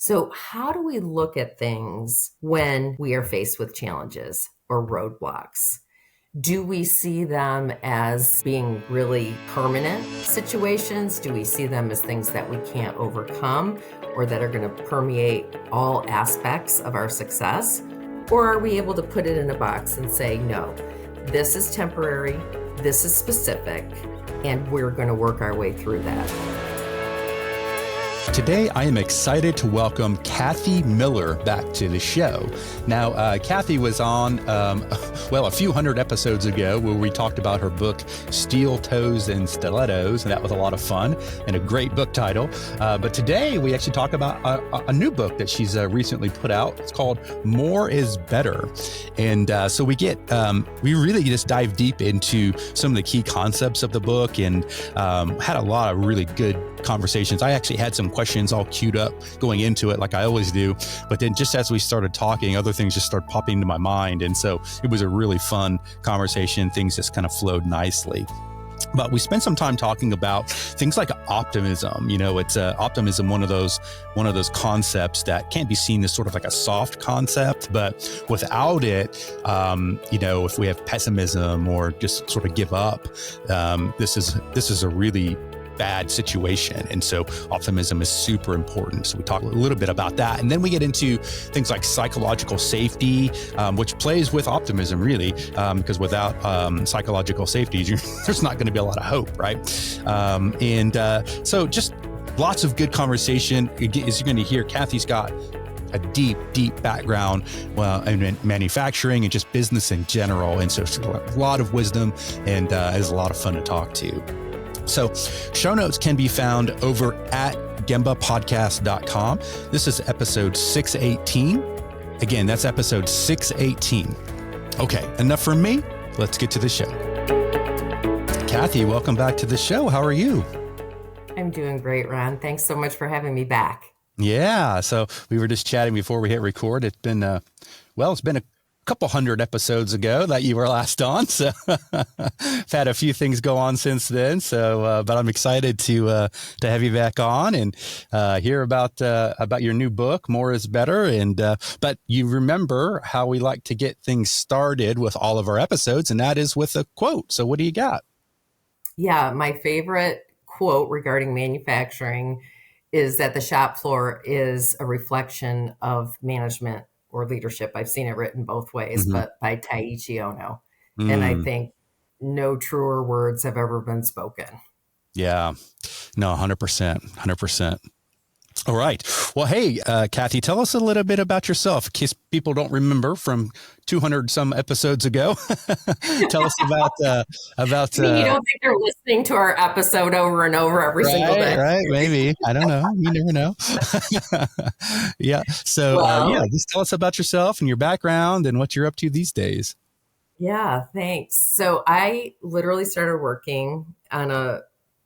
So, how do we look at things when we are faced with challenges or roadblocks? Do we see them as being really permanent situations? Do we see them as things that we can't overcome or that are going to permeate all aspects of our success? Or are we able to put it in a box and say, no, this is temporary, this is specific, and we're going to work our way through that? Today, I am excited to welcome Kathy Miller back to the show. Now, Kathy was on, a few hundred episodes ago where we talked about her book, Steel Toes and Stilettos, and that was a lot of fun and a great book title. But today, we actually talk about a new book that she's recently put out. It's called More is Better. And so we really just dive deep into some of the key concepts of the book and had a lot of really good conversations. I actually had some questions all queued up going into it like I always do, but then just as we started talking, other things just started popping into my mind, and so it was a really fun conversation. Things just kind of flowed nicely. But we spent some time talking about things like optimism. You know, it's optimism, one of those concepts that can't be seen as sort of like a soft concept, but without it, if we have pessimism or just sort of give up, this is a really bad situation. And so optimism is super important. So we talk a little bit about that. And then we get into things like psychological safety, which plays with optimism really, because without psychological safety, there's not going to be a lot of hope, right? So just lots of good conversation. As you're going to hear, Kathy's got a deep background in manufacturing and just business in general. And so she's got a lot of wisdom and is a lot of fun to talk to. So show notes can be found over at gembapodcast.com. This is episode 618. Again, that's episode 618. Okay, enough from me. Let's get to the show. Kathy, welcome back to the show. How are you? I'm doing great, Ron. Thanks so much for having me back. Yeah, so we were just chatting before we hit record. It's been a couple hundred episodes ago that you were last on. So I've had a few things go on since then. So, but I'm excited to have you back on and hear about your new book, More is Better. And but you remember how we like to get things started with all of our episodes, and that is with a quote. So what do you got? Yeah, my favorite quote regarding manufacturing is that the shop floor is a reflection of management or leadership. I've seen it written both ways, but by Taiichi Ono. And I think no truer words have ever been spoken. Yeah, no, 100%. All right. Well, hey, Kathy, tell us a little bit about yourself in case people don't remember from 200 some episodes ago. Tell us about. You don't think they're listening to our episode over and over every single day? Right. Maybe. I don't know. You never know. Yeah. So, just tell us about yourself and your background and what you're up to these days. Yeah, thanks. So I literally started working on a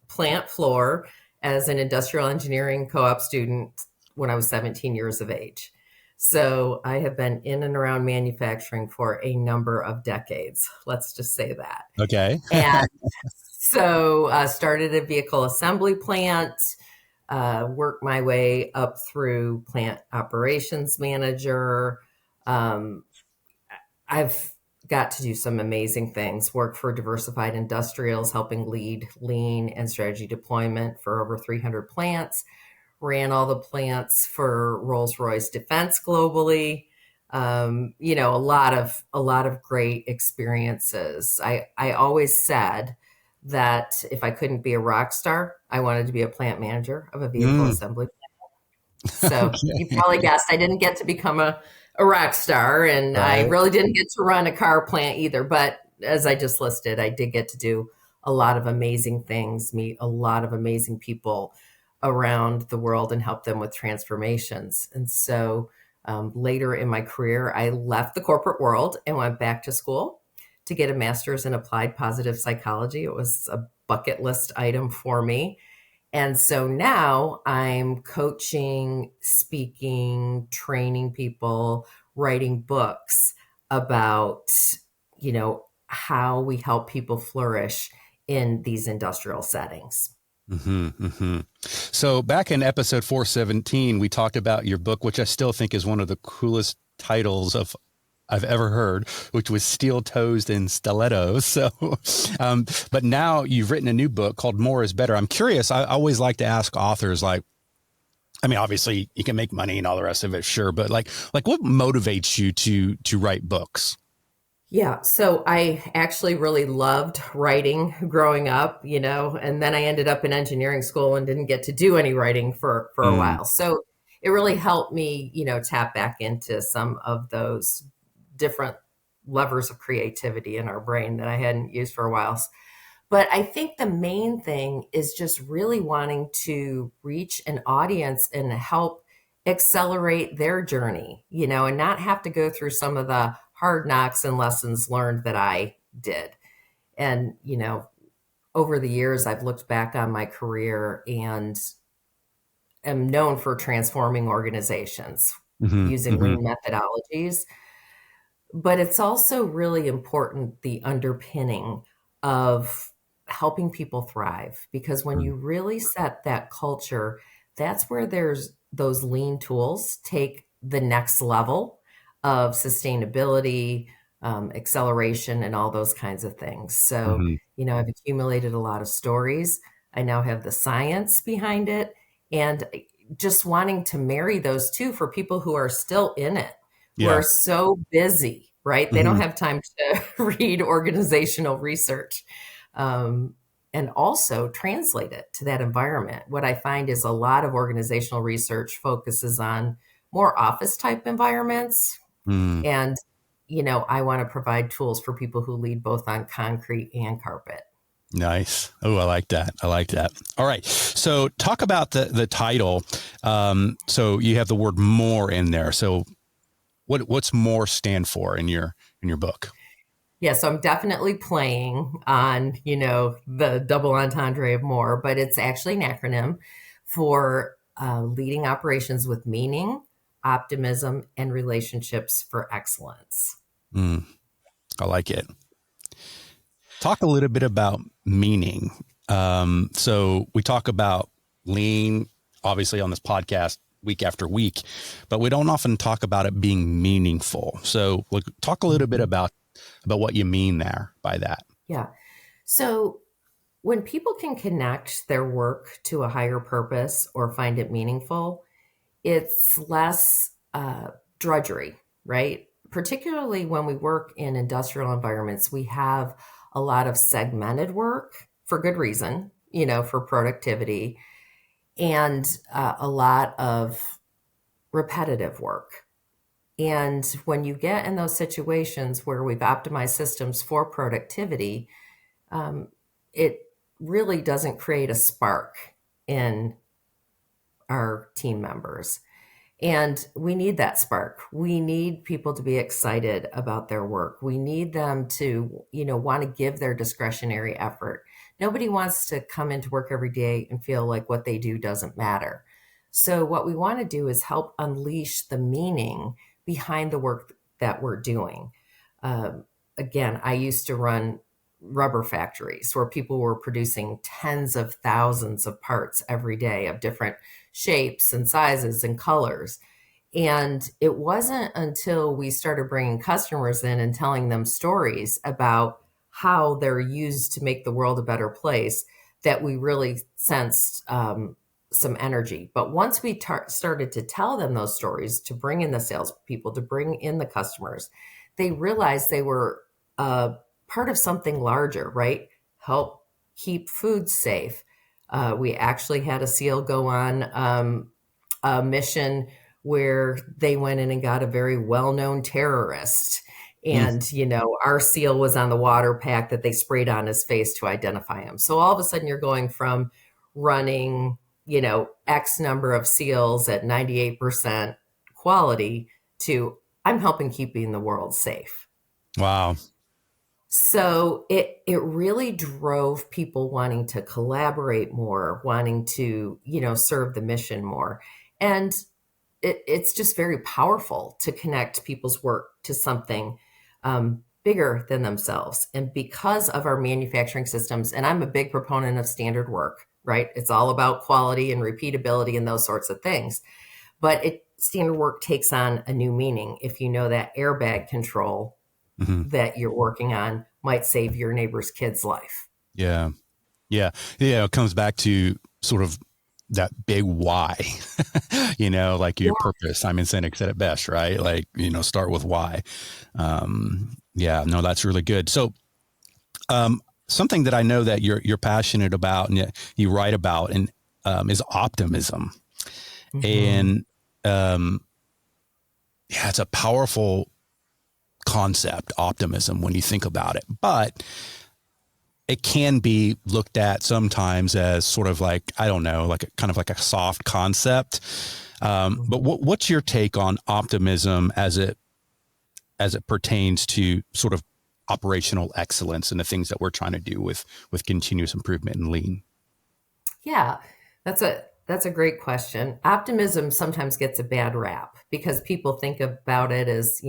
plant floor as an industrial engineering co-op student when I was 17 years of age. So I have been in and around manufacturing for a number of decades. Let's just say that. Okay. And so I started a vehicle assembly plant, worked my way up through plant operations manager. I've got to do some amazing things, work for Diversified Industrials, helping lead lean and strategy deployment for over 300 plants, ran all the plants for Rolls-Royce Defense globally. A lot of great experiences. I always said that if I couldn't be a rock star, I wanted to be a plant manager of a vehicle assembly plant. So okay. You probably guessed I didn't get to become a rock star, and right. I really didn't get to run a car plant either. But as I just listed, I did get to do a lot of amazing things, meet a lot of amazing people around the world and help them with transformations. And so later in my career, I left the corporate world and went back to school to get a master's in applied positive psychology. It was a bucket list item for me. And so now I'm coaching, speaking, training people, writing books about, how we help people flourish in these industrial settings. So back in episode 417, we talked about your book, which I still think is one of the coolest titles of I've ever heard, which was Steel Toes and Stilettos. So, but now you've written a new book called More is Better. I'm curious. I always like to ask authors, like, I mean, obviously you can make money and all the rest of it, sure, but like what motivates you to write books? Yeah, so I actually really loved writing growing up, and then I ended up in engineering school and didn't get to do any writing for a Mm, while. So it really helped me, tap back into some of those different levers of creativity in our brain that I hadn't used for a while. But I think the main thing is just really wanting to reach an audience and help accelerate their journey, and not have to go through some of the hard knocks and lessons learned that I did. And, over the years, I've looked back on my career and am known for transforming organizations hmm using hmm lean methodologies. But it's also really important the underpinning of helping people thrive, because when you really set that culture, that's where there's those lean tools take the next level of sustainability, acceleration, and all those kinds of things. So, hmm I've accumulated a lot of stories. I now have the science behind it, and just wanting to marry those two for people who are still in it, who Yeah. are so busy, right? They don't hmm have time to read organizational research, um, and also translate it to that environment. What I find is a lot of organizational research focuses on more office type environments. Mm, And, I want to provide tools for people who lead both on concrete and carpet. nice. Oh, I like that. I like that. All right. So talk about the title. So you have the word more in there. So what's more stand for in your book? Yeah, so I'm definitely playing on, the double entendre of more, but it's actually an acronym for leading operations with meaning, optimism, and relationships for excellence. Mm, I like it. Talk a little bit about meaning. So we talk about lean, obviously on this podcast week after week, but we don't often talk about it being meaningful. So like, talk a little bit Mhm. about what you mean there by that. Yeah. So when people can connect their work to a higher purpose or find it meaningful, it's less drudgery, right? Particularly when we work in industrial environments, we have a lot of segmented work for good reason, for productivity, and a lot of repetitive work. And when you get in those situations where we've optimized systems for productivity, um, it really doesn't create a spark in our team members. And we need that spark. We need people to be excited about their work. We need them to, want to give their discretionary effort. Nobody wants to come into work every day and feel like what they do doesn't matter. So, what we want to do is help unleash the meaning behind the work that we're doing. Again, I used to run rubber factories where people were producing tens of thousands of parts every day of different shapes and sizes and colors. And it wasn't until we started bringing customers in and telling them stories about how they're used to make the world a better place that we really sensed some energy. But once we started to tell them those stories, to bring in the salespeople, to bring in the customers, they realized they were part of something larger, right? Help keep food safe. We actually had a SEAL go on a mission where they went in and got a very well-known terrorist. Mm, And, our SEAL was on the water pack that they sprayed on his face to identify him. So all of a sudden you're going from running, X number of SEALs at 98% quality to I'm helping keeping the world safe. wow. So it really drove people wanting to collaborate more, wanting to, serve the mission more. And it's just very powerful to connect people's work to something bigger than themselves. And because of our manufacturing systems, and I'm a big proponent of standard work, right? It's all about quality and repeatability and those sorts of things. But standard work takes on a new meaning if you know that airbag control Hmm. that you're working on might save your neighbor's kid's life. Yeah. Yeah. Yeah. It comes back to sort of that big why, like Yeah. your purpose. Simon Sinek said it best, right? Like, start with why. Yeah, no, that's really good. So, something that I know that you're passionate about and you write about and is optimism. Mm-hmm. And yeah, it's a powerful concept, optimism, when you think about it. But it can be looked at sometimes as sort of like, I don't know, like kind of like a soft concept. But what's your take on optimism as it pertains to sort of operational excellence and the things that we're trying to do with continuous improvement and lean? Yeah, that's a great question. Optimism sometimes gets a bad rap because people think about it as,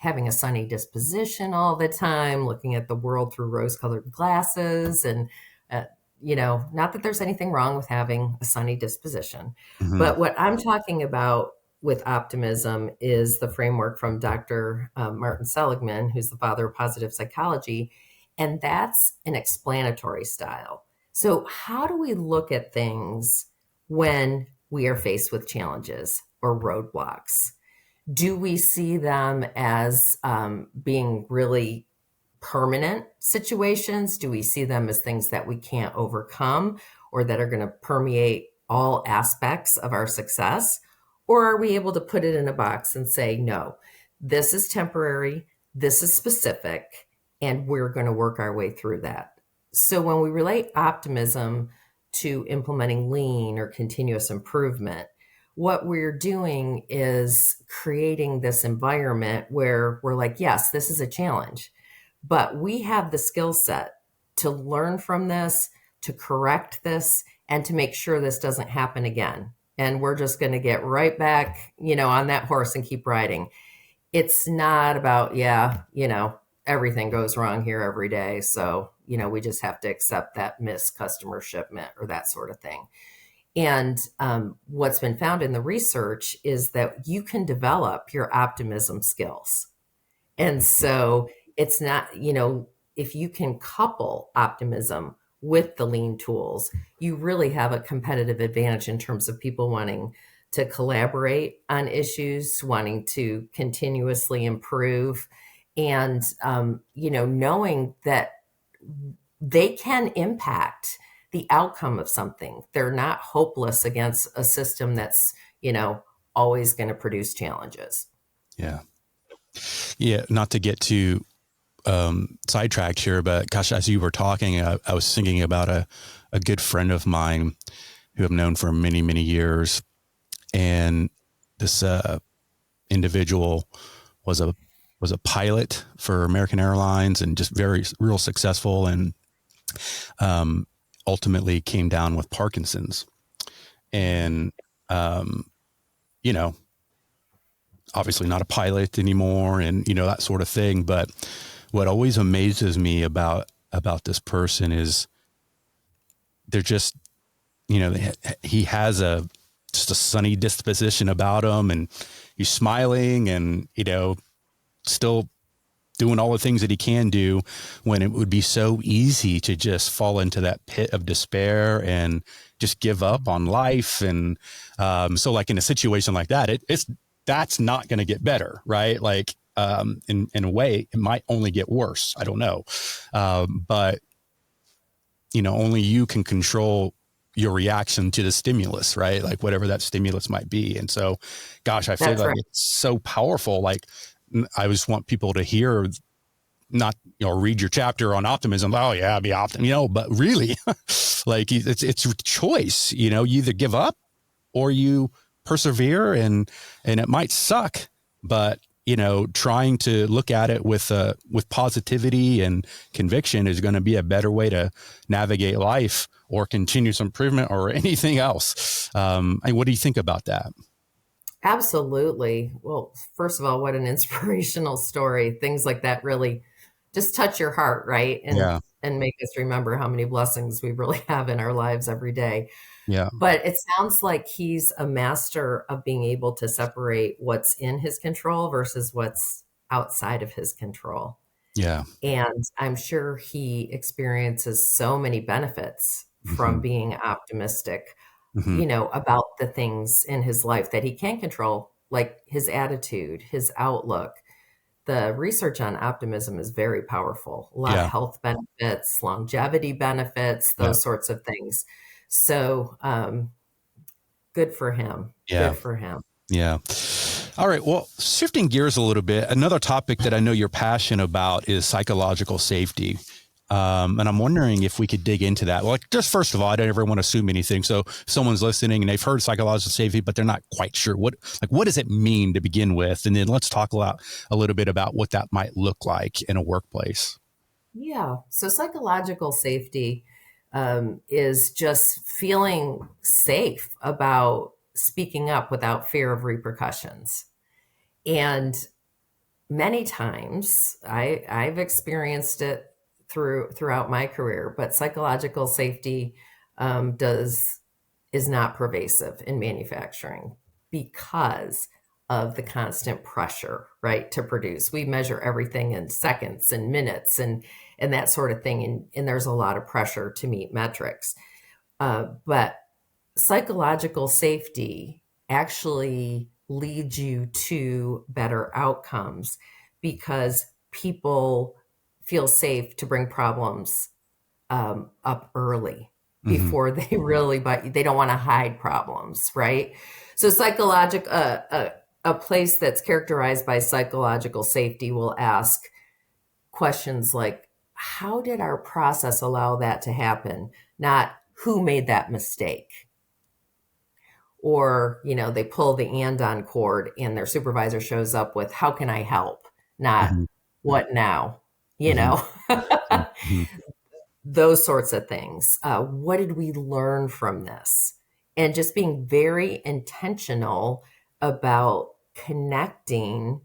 having a sunny disposition all the time, looking at the world through rose-colored glasses, and not that there's anything wrong with having a sunny disposition. Mm-hmm. But what I'm talking about with optimism is the framework from Dr. Martin Seligman, who's the father of positive psychology, and that's an explanatory style. So, how do we look at things when we are faced with challenges or roadblocks? Do we see them as being really permanent situations? Do we see them as things that we can't overcome or that are going to permeate all aspects of our success? Or are we able to put it in a box and say, no, this is temporary, this is specific, and we're going to work our way through that? So when we relate optimism to implementing lean or continuous improvement, what we're doing is creating this environment where we're like, yes, this is a challenge, but we have the skill set to learn from this, to correct this, and to make sure this doesn't happen again. And we're just going to get right back, on that horse and keep riding. It's not about, everything goes wrong here every day. So, we just have to accept that missed customer shipment or that sort of thing. And what's been found in the research is that you can develop your optimism skills. And so it's not, if you can couple optimism with the lean tools, you really have a competitive advantage in terms of people wanting to collaborate on issues, wanting to continuously improve, and, knowing that they can impact the outcome of something. They're not hopeless against a system that's, always going to produce challenges. Yeah. Yeah. Not to get too sidetracked here, but gosh, as you were talking, I was thinking about a good friend of mine who I've known for many, many years. And this individual was a pilot for American Airlines and just very real successful, and ultimately came down with Parkinson's. And you know, obviously not a pilot anymore, and that sort of thing. But what always amazes me about this person is they're just, he has just a sunny disposition about him, and he's smiling, and still doing all the things that he can do, when it would be so easy to just fall into that pit of despair and just give up on life. And so like in a situation like that, that's not going to get better, right? Like in a way, it might only get worse. I don't know. But only you can control your reaction to the stimulus, right? Like whatever that stimulus might be. And so, gosh, I feel That's like right. it's so powerful. Like I just want people to hear, not, read your chapter on optimism. Oh yeah, be optimistic, but really like it's a choice, you either give up or you persevere, and it might suck, but trying to look at it with positivity and conviction is going to be a better way to navigate life or continuous improvement or anything else. What do you think about that? Absolutely. Well, first of all, what an inspirational story. Things like that really just touch your heart, right? And Yeah. and make us remember how many blessings we really have in our lives every day. Yeah. But it sounds like he's a master of being able to separate what's in his control versus what's outside of his control. Yeah. And I'm sure he experiences so many benefits from Hmm. being optimistic, Hmm. about the things in his life that he can control, like his attitude, his outlook. The research on optimism is very powerful. A lot of Yeah. health benefits, longevity benefits, Yeah. those sorts of things. So, good for him. Yeah. Good for him. Yeah. All right. Well, shifting gears a little bit, another topic that I know you're passionate about is psychological safety. And I'm wondering if we could dig into that. Well, like, just first of all, I don't ever want to assume anything. So if someone's listening and they've heard psychological safety, but they're not quite sure what does it mean to begin with? And then let's talk a little bit about what that might look like in a workplace. Yeah. So, psychological safety is just feeling safe about speaking up without fear of repercussions. And many times I've experienced it throughout my career, but psychological safety does is not pervasive in manufacturing because of the constant pressure, right, to produce. We measure everything in seconds and minutes and that sort of thing, and there's a lot of pressure to meet metrics. But psychological safety actually leads you to better outcomes because people feel safe to bring problems up early Hmm. before they really, but they don't want to hide problems, right? So a place that's characterized by psychological safety will ask questions like, how did our process allow that to happen? Not who made that mistake. Or, they pull the andon cord and their supervisor shows up with, how can I help? Not Hmm. what now, you Hmm. know? Hmm. Those sorts of things. What did we learn from this? And just being very intentional about connecting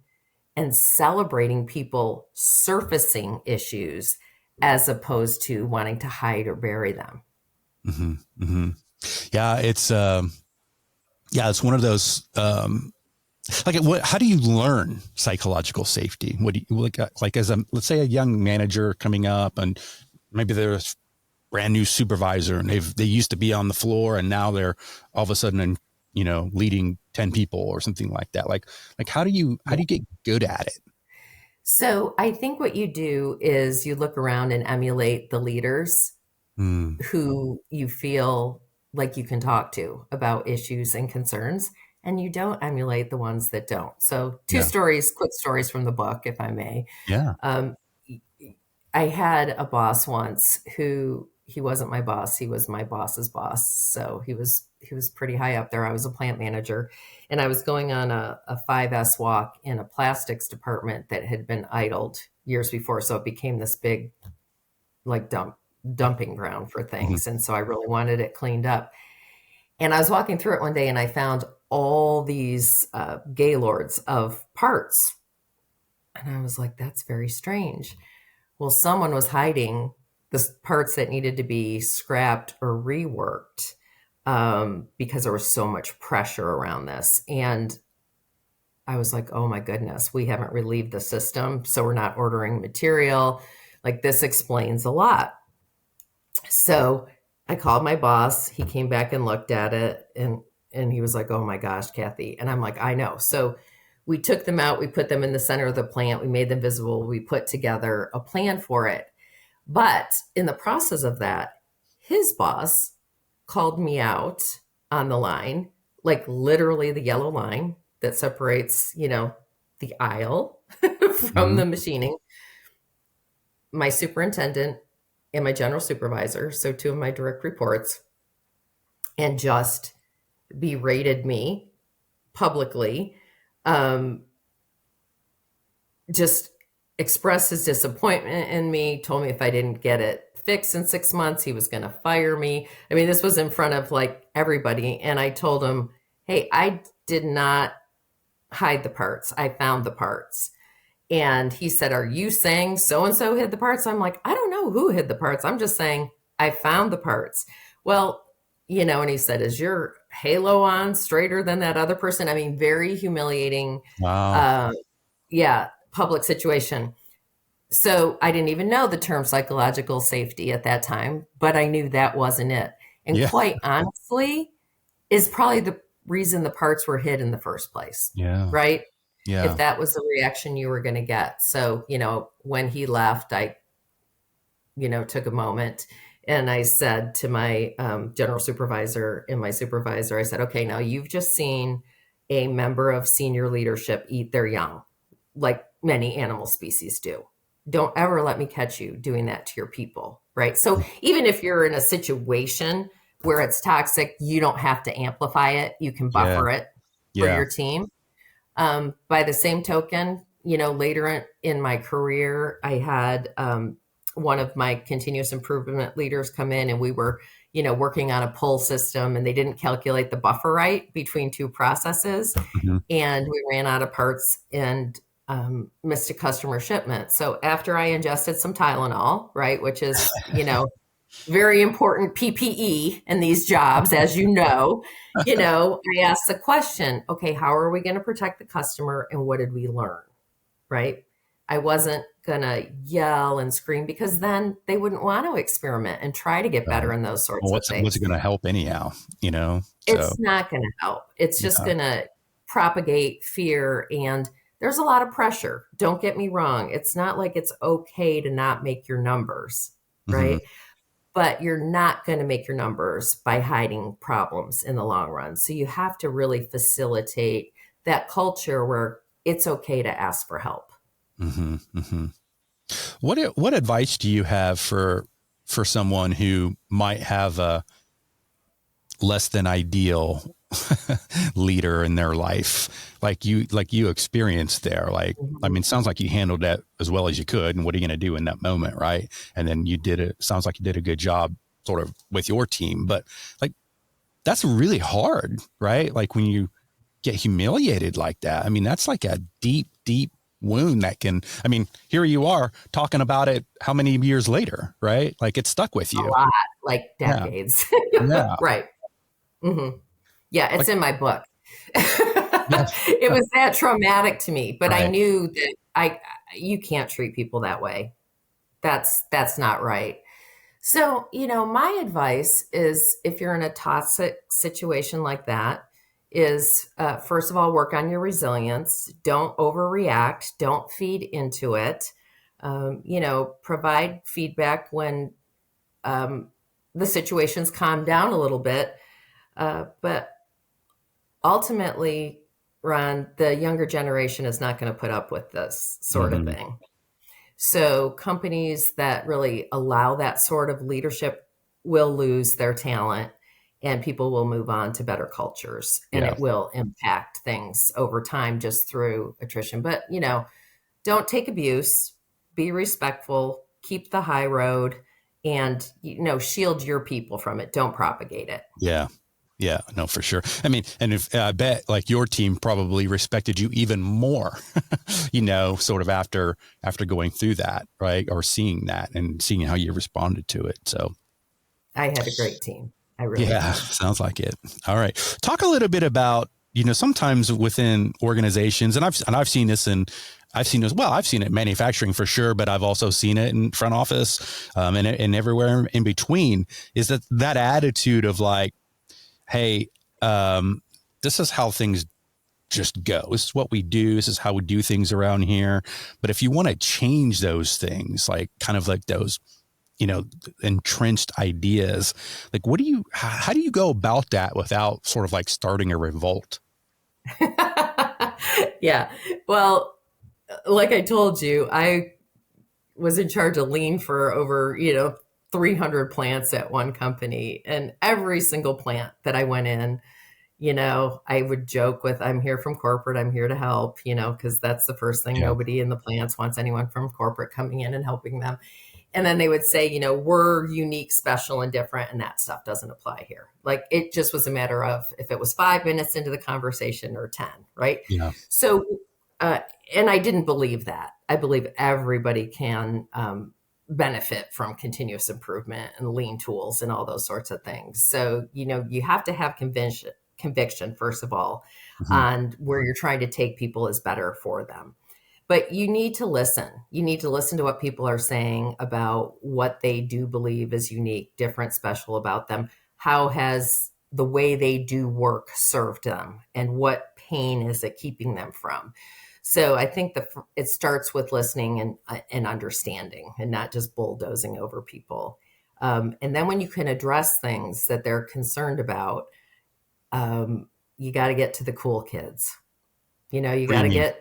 and celebrating people surfacing issues as opposed to wanting to hide or bury them. Hmm. Hmm. Yeah, it's one of those. How do you learn psychological safety? What do you like as let's say a young manager coming up and maybe they're a brand new supervisor and they used to be on the floor and now they're all of a sudden leading 10 people or something like that. Like how do you get good at it? So I think what you do is you look around and emulate the leaders Mm, who you feel like you can talk to about issues and concerns, and you don't emulate the ones that don't. So, yeah. quick stories from the book, if I may. Yeah. Um, I had a boss once who he wasn't my boss, he was my boss's boss. So he was pretty high up there. I was a plant manager and I was going on a 5S walk in a plastics department that had been idled years before. So it became this big like dumping ground for Hmm. things. And so I really wanted it cleaned up. And I was walking through it one day and I found all these gaylords of parts. And I was like, that's very strange. Well, someone was hiding the parts that needed to be scrapped or reworked because there was so much pressure around this. And I was like, oh my goodness, we haven't relieved the system. So we're not ordering material. Like this explains a lot. So I called my boss. He came back and looked at it and he was like, "Oh my gosh, Kathy." And I'm like, "I know." So we took them out, we put them in the center of the plant, we made them visible, we put together a plan for it. But in the process of that, his boss called me out on the line, like literally the yellow line that separates, the aisle from Hmm. the machining, my superintendent and my general supervisor, so two of my direct reports, and just berated me publicly, um, just expressed his disappointment in me, told me if I didn't get it fixed in 6 months, he was going to fire me. I mean, this was in front of like everybody. And I told him, hey, I did not hide the parts. I found the parts. And he said, "Are you saying so and so hid the parts?" I'm like, "I don't know who hid the parts. I'm just saying I found the parts." Well, and he said, "Is your halo on straighter than that other person?" I mean, very humiliating, Wow. uh, yeah, public situation. So I didn't even know the term psychological safety at that time, but I knew that wasn't it. And Yeah. quite honestly, is probably the reason the parts were hid in the first place, Yeah. right? If Yeah. that was the reaction you were going to get. So, when he left, I, took a moment and I said to my general supervisor and my supervisor, I said, "Okay, now you've just seen a member of senior leadership eat their young, like many animal species do. Don't ever let me catch you doing that to your people, right?" So even if you're in a situation where it's toxic, you don't have to amplify it. You can Yeah. buffer it for Yeah. your team. By the same token, later in my career, I had one of my continuous improvement leaders come in, and we were, working on a pull system, and they didn't calculate the buffer right between two processes. Mhm. And we ran out of parts and missed a customer shipment. So after I ingested some Tylenol, right, which is, very important PPE in these jobs, as I asked the question, okay, how are we going to protect the customer and what did we learn? Right. I wasn't going to yell and scream because then they wouldn't want to experiment and try to get better Right. in those Well, sorts of what's it things. going to help anyhow? So It's not going to help. It's just yeah. going to propagate fear. And there's a lot of pressure. Don't get me wrong. It's not like it's okay to not make your numbers, Hmm. right? But you're not going to make your numbers by hiding problems in the long run. So you have to really facilitate that culture where it's okay to ask for help. Hmm. Hmm. What advice do you have for someone who might have a less than ideal leader in their life, like you experienced there? Like, I Mhm. mean, sounds like you handled that as well as you could. And what are you going to do in that moment, right? And then you did it. Sounds like you did a good job, sort of, with your team. But like, that's really hard, right? Like when you get humiliated like that. I mean, that's like a deep, deep wound that can, I mean, here you are talking about it how many years later, right? Like it stuck with A you. lot, like Yeah. decades. Yeah. Right. Hmm. Yeah, Like, it's in my book. yeah. It was that traumatic to me, but I Right. knew that you can't treat people that way. That's not right. So, my advice is if you're in a toxic situation like that, is first of all, work on your resilience. Don't overreact. Don't feed into it. Provide feedback when um, the situation's calmed down a little bit. But ultimately, Ron, the younger generation is not going to put up with this sort of Hmm. thing. So companies that really allow that sort of leadership will lose their talent and people will move on to better cultures and Yeah. it will impact things over time just through attrition. But, don't take abuse, be respectful, keep the high road and, shield your people from it. Don't propagate it. Yeah. Yeah, no, for sure. I mean, and if I bet like your team probably respected you even more, sort of after going through that, right? Or seeing that and seeing how you responded to it. So I had a great team. I really yeah, did. sounds like it. All right. Talk a little bit about, sometimes within organizations, and I've seen this I've seen as well. I've seen it in manufacturing for sure, but I've also seen it in front office, and everywhere in between, is that attitude of like, hey, um, this is how things just go. This is what we do. This is how we do things around here. But if you want to change those things, like kind of like those, you know, entrenched ideas, like how do you go about that without sort of like starting a revolt? Yeah. Well, like I told you, I was in charge of lean for over, 300 plants at one company. And every single plant that I went in, I would joke with, "I'm here from corporate. I'm here to help," because that's the first thing. Yeah. Nobody in the plants wants anyone from corporate coming in and helping them. And then they would say, "We're unique, special, and different, and that stuff doesn't apply here." Like it just was a matter of if it was 5 minutes into the conversation or 10, right? Yeah. So Uh, and I didn't believe that. I believe everybody can benefit from continuous improvement and lean tools and all those sorts of things. So, you have to have conviction, first of all, Mhm. on where you're trying to take people is better for them. But you need to listen. You need to listen to what people are saying about what they do believe is unique, different, special about them. How has the way they do work served them? And what pain is it keeping them from? So I think it starts with listening and understanding and not just bulldozing over people. And then when you can address things that they're concerned about, you got to get to the cool kids. You What do got you to mean? get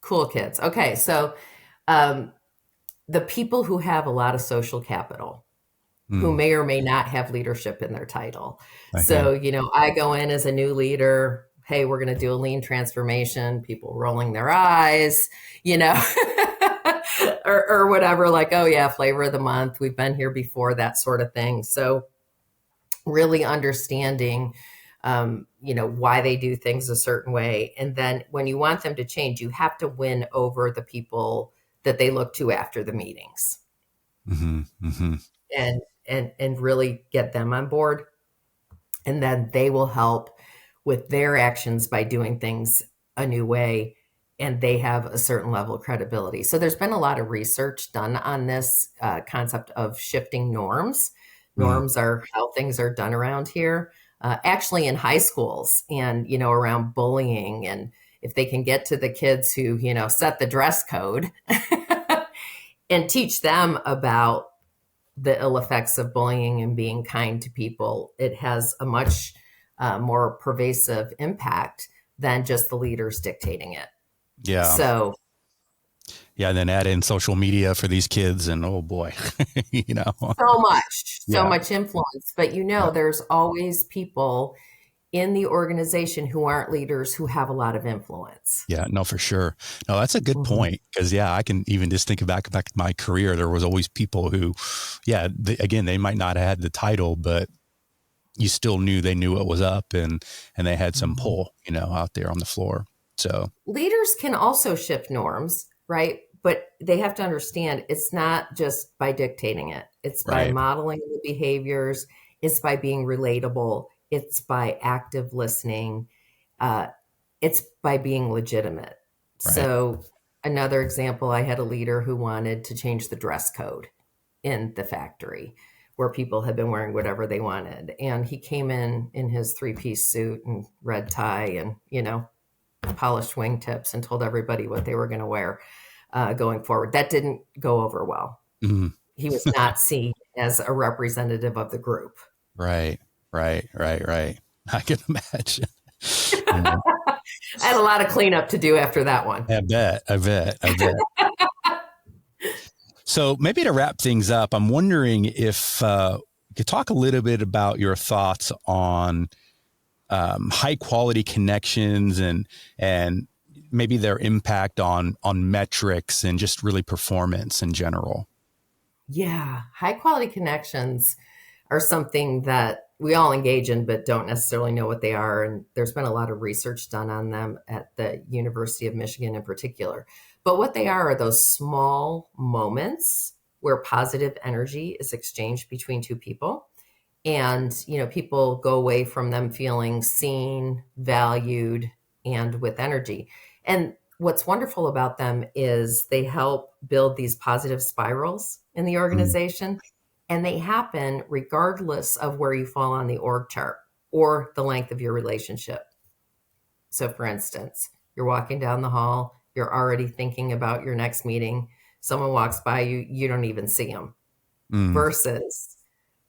cool kids. Okay, so um, the people who have a lot of social capital, who Mm, may or may not have leadership in their title. okay. So, I go in as a new leader. Hey, we're going to do a lean transformation. People rolling their eyes, you know, or whatever, like, oh, yeah, flavor of the month. We've been here before, that sort of thing. So, really understanding why they do things a certain way. And then when you want them to change, you have to win over the people that they look to after the meetings Hmm. Hmm. and really get them on board. And then they will help with their actions by doing things a new way. And they have a certain level of credibility. So there's been a lot of research done on this concept of shifting norms. Mm. Norms are how things are done around here, actually in high schools and, around bullying. And if they can get to the kids who, set the dress code and teach them about the ill effects of bullying and being kind to people, it has a much more pervasive impact than just the leaders dictating it. Yeah. So, Yeah. And then add in social media for these kids, and oh boy, you know. so Yeah. much influence. But Yeah. there's always people in the organization who aren't leaders who have a lot of influence. Yeah, no, for sure. No, that's a good Mhm. point because yeah, I can even just think back to my career. There was always people who, yeah, again, they might not have had the title, but you still knew they knew what was up, and they had some Mhm. pull, out there on the floor. So Leaders can also shift norms, right? But they have to understand it's not just by dictating it, it's by right, modeling the behaviors, it's by being relatable, it's by active listening, uh, it's by being legitimate. right. So, another example, I had a leader who wanted to change the dress code in the factory where people had been wearing whatever they wanted. And he came in his three-piece suit and red tie and, polished wingtips and told everybody what they were going to wear going forward. That didn't go over well. Mhm. He was not seen as a representative of the group. Right, right. I can imagine. Yeah. I had a lot of cleanup to do after that one. I bet. So maybe to wrap things up, I'm wondering if you could talk a little bit about your thoughts on high quality connections and maybe their impact on metrics and just really performance in general. Yeah, high quality connections are something that we all engage in, but don't necessarily know what they are. And there's been a lot of research done on them at the University of Michigan in particular. But what they are those small moments where positive energy is exchanged between two people. And, people go away from them feeling seen, valued, and with energy. And what's wonderful about them is they help build these positive spirals in the Mm, organization. And they happen regardless of where you fall on the org chart or the length of your relationship. So, for instance, you're walking down the hall, you're already thinking about your next meeting. Someone walks by you, you don't even see them mm, versus,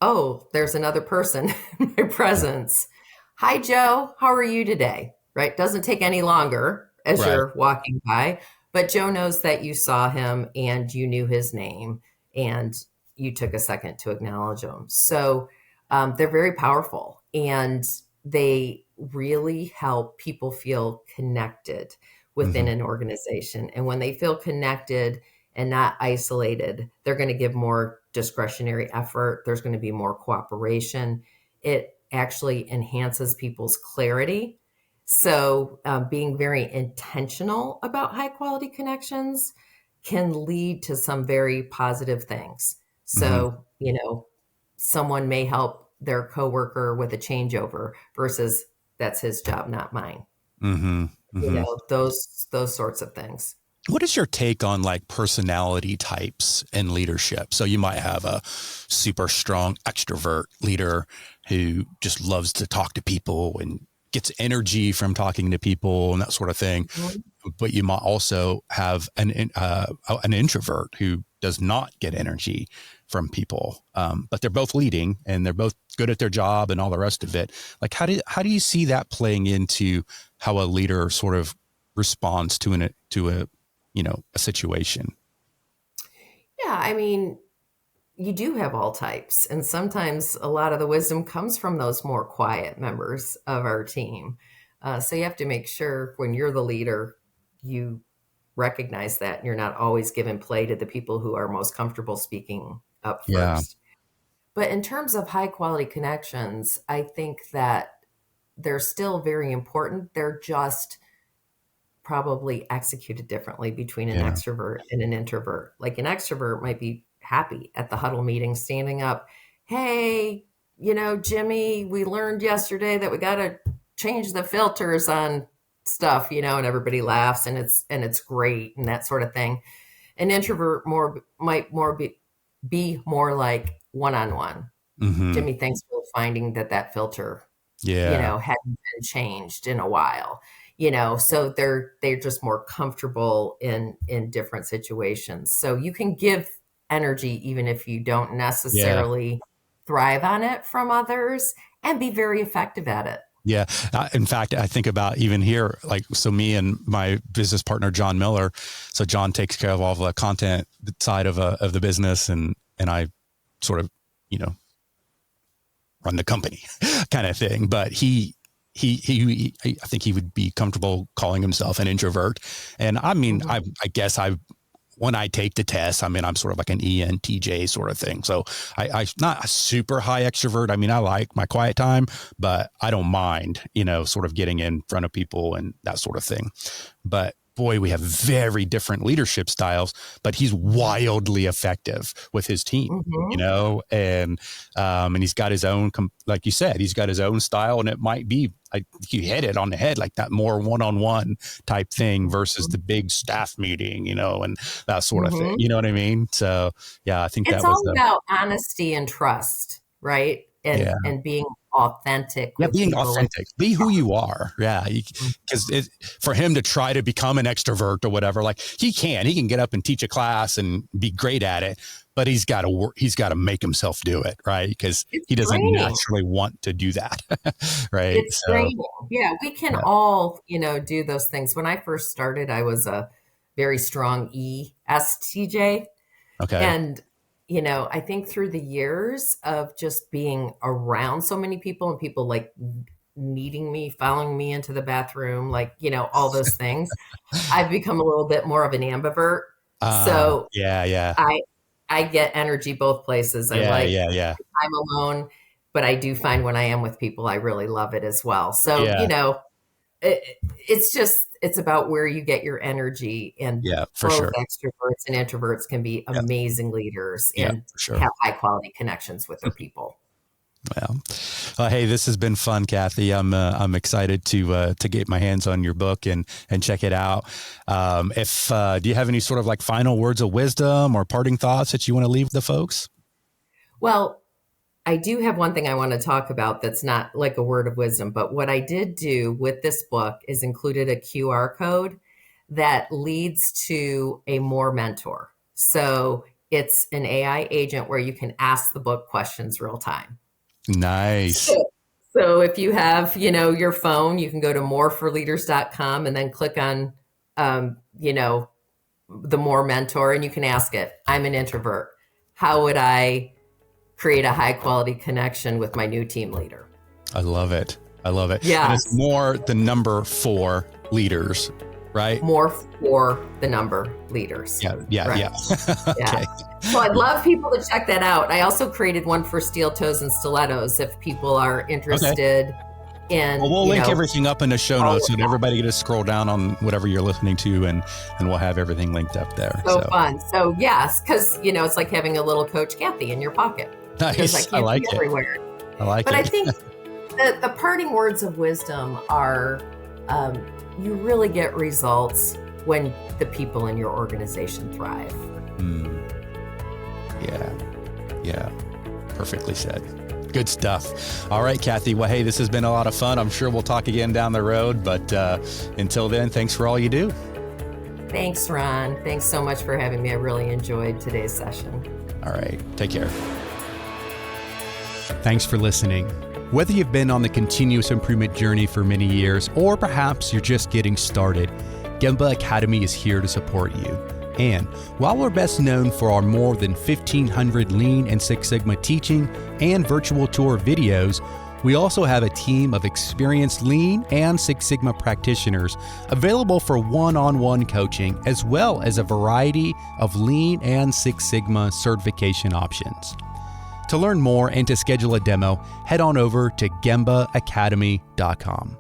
oh, there's another person in my presence. Hi, Joe. How are you today? Right? Doesn't take any longer as right. you're walking by, but Joe knows that you saw him and you knew his name and you took a second to acknowledge him. So they're very powerful and they really help people feel connected within Hmm. an organization. And when they feel connected, and not isolated, they're going to give more discretionary effort. There's going to be more cooperation. It actually enhances people's clarity. So being very intentional about high quality connections can lead to some very positive things. Mm-hmm. So, someone may help their coworker with a changeover versus that's his job, not mine. Mm-hmm. Mm-hmm. Those sorts of things. What is your take on like personality types in leadership? So you might have a super strong extrovert leader who just loves to talk to people and gets energy from talking to people and that sort of thing. Mhm. But you might also have an introvert who does not get energy from people. But they're both leading and they're both good at their job and all the rest of it. Like how do you see that playing into how a leader sort of responds to a situation? Yeah, I mean, you do have all types, and sometimes a lot of the wisdom comes from those more quiet members of our team. So you have to make sure when you're the leader, you recognize that and you're not always giving play to the people who are most comfortable speaking up Yeah. first. But in terms of high quality connections, I think that they're still very important. They're just probably executed differently between an Yeah. extrovert and an introvert. Like an extrovert might be happy at the huddle meeting, standing up, hey, Jimmy, we learned yesterday that we got to change the filters on stuff, and everybody laughs and it's great and that sort of thing. An introvert might be more like one-on-one. Mm-hmm. Jimmy, thanks for finding that filter Yeah. hadn't been changed in a while. So they're just more comfortable in different situations. So you can give energy even if you don't Yeah. necessarily thrive on it from others and be very effective at it. Yeah. In fact, I think about even here, like, so me and my business partner, John Miller. So John takes care of all the content side of the business and I sort of, run the company kind of thing. But I think he would be comfortable calling himself an introvert. And I mean, Mhm. I guess when I take the test, I mean, I'm sort of like an ENTJ sort of thing. So I'm not a super high extrovert. I mean, I like my quiet time, but I don't mind, sort of getting in front of people and that sort of thing. But boy, we have very different leadership styles, but he's wildly effective with his team, Mhm. and he's got his own, like you said, he's got his own style, and it might be, like you hit it on the head, like that more one-on-one type thing versus the big staff meeting, and that sort of thing. Mhm. You know what I mean? So yeah, I think It's that was all about honesty and trust, right? And yeah. and being authentic Yeah, with being people. authentic. Be who you are. Yeah, because for him to try to become an extrovert or whatever, like he can get up and teach a class and be great at it, but he's got to work. He's got to make himself do it, right? Because It's he doesn't draining. naturally want to do that, right? It's So draining. Yeah, we can yeah, all, do those things. When I first started, I was a very strong ESTJ. okay, And, I think through the years of just being around so many people and people like needing me, following me into the bathroom, like, all those things, I've become a little bit more of an ambivert. So yeah, yeah, I I get energy both places. I yeah, like yeah, yeah, time alone, but I do find when I am with people, I really love it as well. So, yeah, it's about where you get your energy, and yeah, for both sure. extroverts and introverts can be Yeah, amazing leaders yeah, and for sure. have high quality connections with their people. Well, hey, this has been fun, Kathy. I'm excited to get my hands on your book and check it out. If do you have any sort of like final words of wisdom or parting thoughts that you want to leave the folks? Well, I do have one thing I want to talk about that's not like a word of wisdom, but what I did do with this book is included a QR code that leads to a more mentor. So it's an AI agent where you can ask the book questions real time. Nice. So if you have, your phone, you can go to moreforleaders.com and then click on, the more mentor, and you can ask it, I'm an introvert. How would I create a high quality connection with my new team leader? I love it. I love it. And it's Yes. more the number 4 leaders, right? More for the number leaders. Yeah, yeah, Right. yeah. Yeah. Okay. So I'd love people to check that out. I also created one for steel toes and stilettos if people are Okay. interested And well, we'll you link know, everything up in the show notes so that everybody can just scroll down on whatever you're listening to, and we'll have everything linked up there. so fun. So yes, because it's like having a little Coach Kathy in your pocket, because I Nice. can't like be it. everywhere. I like But it. I think the parting words of wisdom are, you really get results when the people in your organization thrive. Yeah. Perfectly said. Good stuff. All right, Kathy. Well, hey, this has been a lot of fun. I'm sure we'll talk again down the road. But until then, thanks for all you do. Thanks, Ron. Thanks so much for having me. I really enjoyed today's session. All right. Take care. Thanks for listening. Whether you've been on the continuous improvement journey for many years, or perhaps you're just getting started, Gemba Academy is here to support you. And while we're best known for our more than 1,500 Lean and Six Sigma teaching and virtual tour videos, we also have a team of experienced Lean and Six Sigma practitioners available for one-on-one coaching, as well as a variety of Lean and Six Sigma certification options. To learn more and to schedule a demo, head on over to gembaacademy.com.